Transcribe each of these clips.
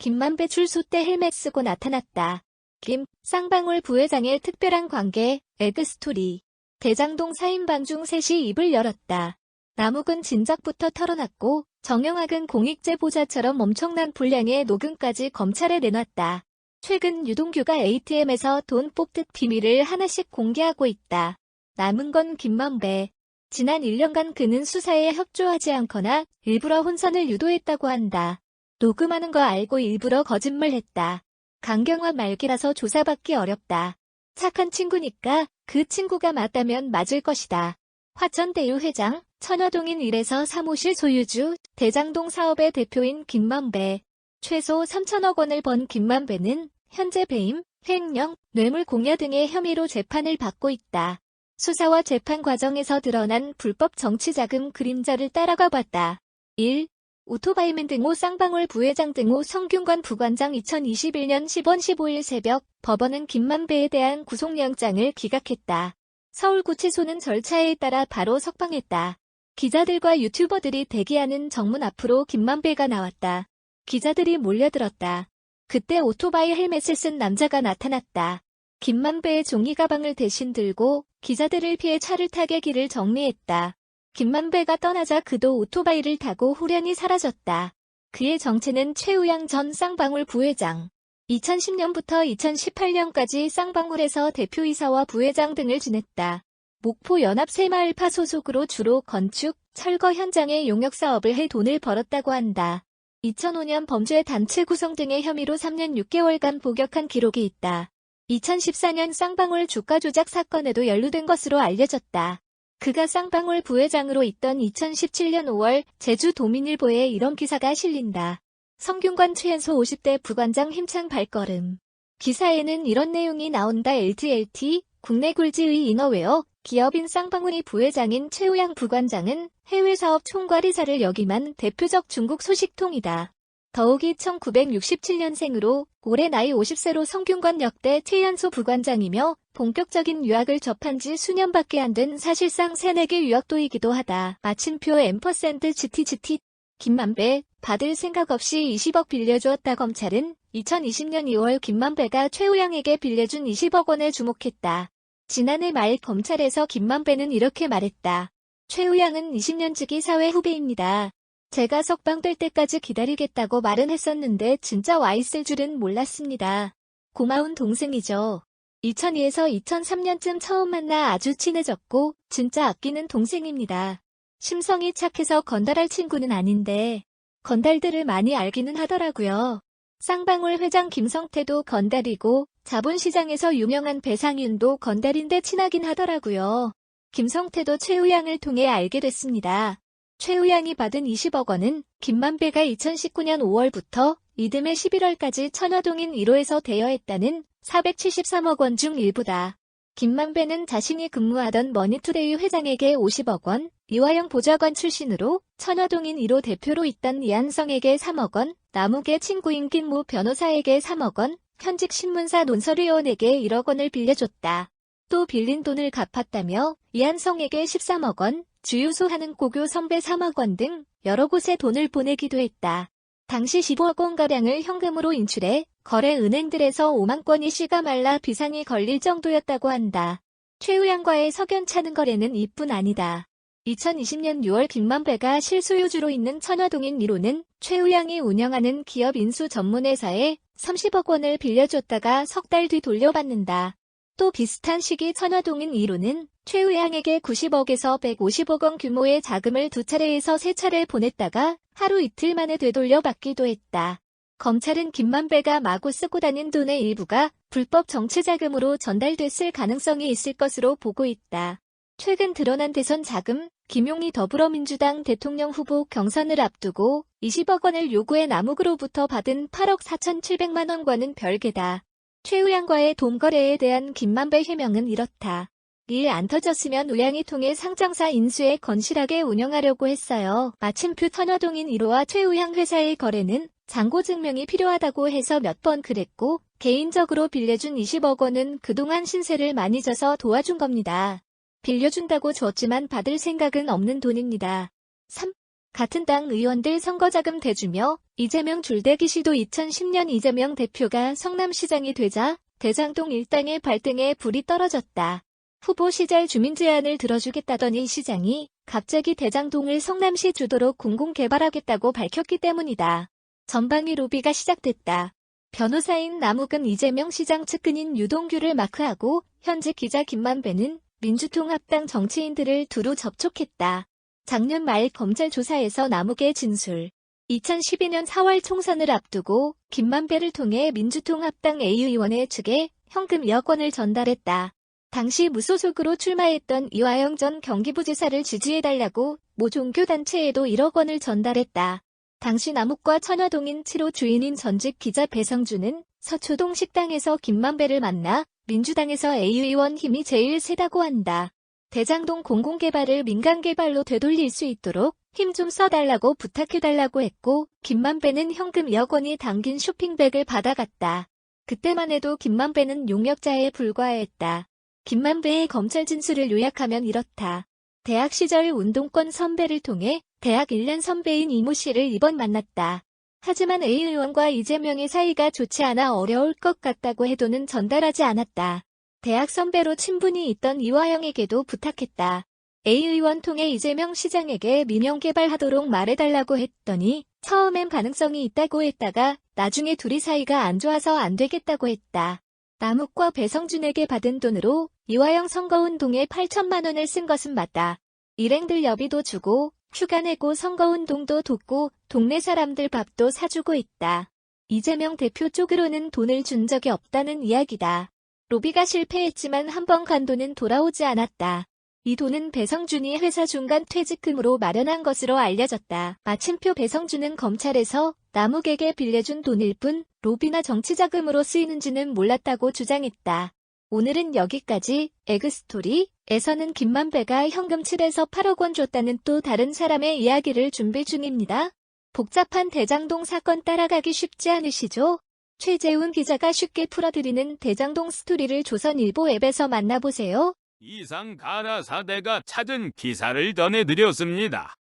김만배 출소 때 헬멧 쓰고 나타났다. 김, 쌍방울 부회장의 특별한 관계, 에그스토리. 대장동 4인방 중 셋이 입을 열었다. 남욱은 진작부터 털어놨고 정영학은 공익제보자처럼 엄청난 분량의 녹음까지 검찰에 내놨다. 최근 유동규가 ATM에서 돈 뽑듯 비밀을 하나씩 공개하고 있다. 남은 건 김만배. 지난 1년간 그는 수사에 협조하지 않거나 일부러 혼선을 유도했다고 한다. 녹음하는 거 알고 일부러 거짓말했다. 강경화 말기라서 조사받기 어렵다. 착한 친구니까 그 친구가 맞다면 맞을 것이다. 화천대유 회장, 천화동인 1에서 사무실 소유주, 대장동 사업의 대표인 김만배. 최소 3천억 원을 번 김만배는 현재 배임, 횡령, 뇌물 공여 등의 혐의로 재판을 받고 있다. 수사와 재판 과정에서 드러난 불법 정치자금 그림자를 따라가 봤다. 1. 오토바이맨 등호 쌍방울 부회장 등호 성균관 부관장 2021년 10월 15일 새벽 법원은 김만배에 대한 구속영장을 기각했다. 서울구치소는 절차에 따라 바로 석방했다. 기자들과 유튜버들이 대기하는 정문 앞으로 김만배가 나왔다. 기자들이 몰려들었다. 그때 오토바이 헬멧을 쓴 남자가 나타났다. 김만배의 종이 가방을 대신 들고 기자들을 피해 차를 타게 길을 정리했다. 김만배가 떠나자 그도 오토바이를 타고 후련히 사라졌다. 그의 정체는 최우양 전 쌍방울 부회장. 2010년부터 2018년까지 쌍방울에서 대표이사와 부회장 등을 지냈다. 목포 연합 새마을파 소속으로 주로 건축, 철거 현장의 용역사업을 해 돈을 벌었다고 한다. 2005년 범죄 단체 구성 등의 혐의로 3년 6개월간 복역한 기록이 있다. 2014년 쌍방울 주가 조작 사건에도 연루된 것으로 알려졌다. 그가 쌍방울 부회장으로 있던 2017년 5월 제주도민일보에 이런 기사가 실린다. 성균관 최연소 50대 부관장 힘찬 발걸음. 기사에는 이런 내용이 나온다. LTLT, 국내 굴지의 이너웨어, 기업인 쌍방울이 부회장인 최우양 부관장은 해외사업 총괄이사를 역임한 대표적 중국 소식통이다. 더욱이 1967년생으로 올해 나이 50세로 성균관 역대 최연소 부관장이며 본격적인 유학을 접한 지 수년밖에 안 된 사실상 새내기 유학도이기도 하다. 마침표 &GT 김만배 받을 생각 없이 20억 빌려주었다. 검찰은 2020년 2월 김만배가 최우양에게 빌려준 20억 원에 주목했다. 지난해 말 검찰에서 김만배는 이렇게 말했다. 최우양은 20년지기 사회 후배입니다. 제가 석방될 때까지 기다리겠다고 말은 했었는데 진짜 와 있을 줄은 몰랐습니다. 고마운 동생이죠. 2002에서 2003년쯤 처음 만나 아주 친해졌고 진짜 아끼는 동생입니다. 심성이 착해서 건달할 친구는 아닌데 건달들을 많이 알기는 하더라고요. 쌍방울 회장 김성태도 건달이고 자본시장에서 유명한 배상윤도 건달인데 친하긴 하더라고요. 김성태도 최우양을 통해 알게 됐습니다. 최우양이 받은 20억 원은 김만배가 2019년 5월부터 이듬해 11월까지 천화동인 1호에서 대여했다는 473억 원 중 일부다. 김만배는 자신이 근무하던 머니투데이 회장에게 50억 원, 이화영 보좌관 출신으로 천화동인 1호 대표로 있던 이한성에게 3억 원, 남욱의 친구인 김모 변호사에게 3억 원, 현직 신문사 논설위원에게 1억 원을 빌려줬다. 또 빌린 돈을 갚았다며 이한성에게 13억 원, 주유소 하는 고교 선배 3억 원 등 여러 곳에 돈을 보내기도 했다. 당시 15억 원가량을 현금으로 인출해 거래 은행들에서 5만 건이 씨가 말라 비상이 걸릴 정도였다고 한다. 최우양과의 석연찮은 거래는 이뿐 아니다. 2020년 6월 김만배가 실소유주로 있는 천화동인 1호는 최우양이 운영하는 기업 인수 전문회사에 30억 원을 빌려줬다가 석 달 뒤 돌려받는다. 또 비슷한 시기 천화동인 1호는 최우양에게 90억에서 150억 원 규모의 자금을 두 차례에서 세 차례 보냈다가 하루 이틀 만에 되돌려받기도 했다. 검찰은 김만배가 마구 쓰고 다닌 돈의 일부가 불법 정치자금으로 전달됐을 가능성이 있을 것으로 보고 있다. 최근 드러난 대선 자금, 김용희 더불어민주당 대통령 후보 경선을 앞두고 20억 원을 요구해 남욱으로부터 받은 8억 4,700만 원과는 별개다. 최우양과의 돈 거래에 대한 김만배 해명은 이렇다. 일 안 터졌으면 우양이 통해 상장사 인수해 건실하게 운영하려고 했어요. 마침표 천화동인 1호와 최우양 회사의 거래는 잔고 증명이 필요하다고 해서 몇 번 그랬고 개인적으로 빌려준 20억 원은 그동안 신세를 많이 져서 도와준 겁니다. 빌려준다고 줬지만 받을 생각은 없는 돈입니다. 3. 같은 당 의원들 선거자금 대주며 이재명 줄대기 시도 2010년 이재명 대표가 성남시장이 되자 대장동 일당의 발등에 불이 떨어졌다. 후보 시절 주민 제안을 들어주겠다더니 시장이 갑자기 대장동을 성남시 주도로 공공개발하겠다고 밝혔기 때문이다. 전방위 로비가 시작됐다. 변호사인 남욱은 이재명 시장 측근인 유동규를 마크하고 현직 기자 김만배는 민주통합당 정치인들을 두루 접촉했다. 작년 말 검찰 조사에서 남욱의 진술. 2012년 4월 총선을 앞두고 김만배를 통해 민주통합당 A의원의 측에 현금 2억 원을 전달했다. 당시 무소속으로 출마했던 이화영 전 경기부지사를 지지해달라고 모 종교단체에도 1억 원을 전달했다. 당시 남욱과 처녀동인 7호 주인인 전직 기자 배성준은 서초동 식당에서 김만배를 만나 민주당에서 A의원 힘이 제일 세다고 한다. 대장동 공공개발을 민간개발로 되돌릴 수 있도록 힘 좀 써달라고 부탁해달라고 했고 김만배는 현금 2억 원이 담긴 쇼핑백을 받아갔다. 그때만 해도 김만배는 용역자에 불과했다. 김만배의 검찰 진술을 요약하면 이렇다. 대학 시절 운동권 선배를 통해 대학 1년 선배인 이모 씨를 이번 만났다. 하지만 A 의원과 이재명의 사이가 좋지 않아 어려울 것 같다고 해도는 전달하지 않았다. 대학 선배로 친분이 있던 이화영에게도 부탁했다. A 의원 통해 이재명 시장에게 민영개발하도록 말해달라고 했더니 처음엔 가능성이 있다고 했다가 나중에 둘이 사이가 안 좋아서 안 되겠다고 했다. 남욱과 배성준에게 받은 돈으로 이화영 선거운동에 8천만 원을 쓴 것은 맞다. 일행들 여비도 주고 휴가 내고 선거운동도 돕고 동네 사람들 밥도 사주고 있다. 이재명 대표 쪽으로는 돈을 준 적이 없다는 이야기다. 로비가 실패했지만 한 번 간 돈은 돌아오지 않았다. 이 돈은 배성준이 회사 중간 퇴직금으로 마련한 것으로 알려졌다. 마침표 배성준은 검찰에서 남욱에게 빌려준 돈일 뿐 로비나 정치자금으로 쓰이는지는 몰랐다고 주장했다. 오늘은 여기까지. 에그스토리에서는 김만배가 현금 7에서 8억 원 줬다는 또 다른 사람의 이야기를 준비 중입니다. 복잡한 대장동 사건 따라가기 쉽지 않으시죠? 최재훈 기자가 쉽게 풀어드리는 대장동 스토리를 조선일보 앱에서 만나보세요. 이상 가라사대가 찾은 기사를 전해드렸습니다.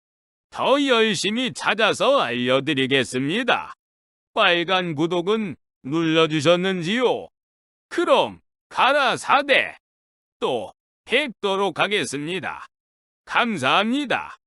더 열심히 찾아서 알려드리겠습니다. 빨간 구독은 눌러주셨는지요? 그럼 가라사대 또 뵙도록 하겠습니다. 감사합니다.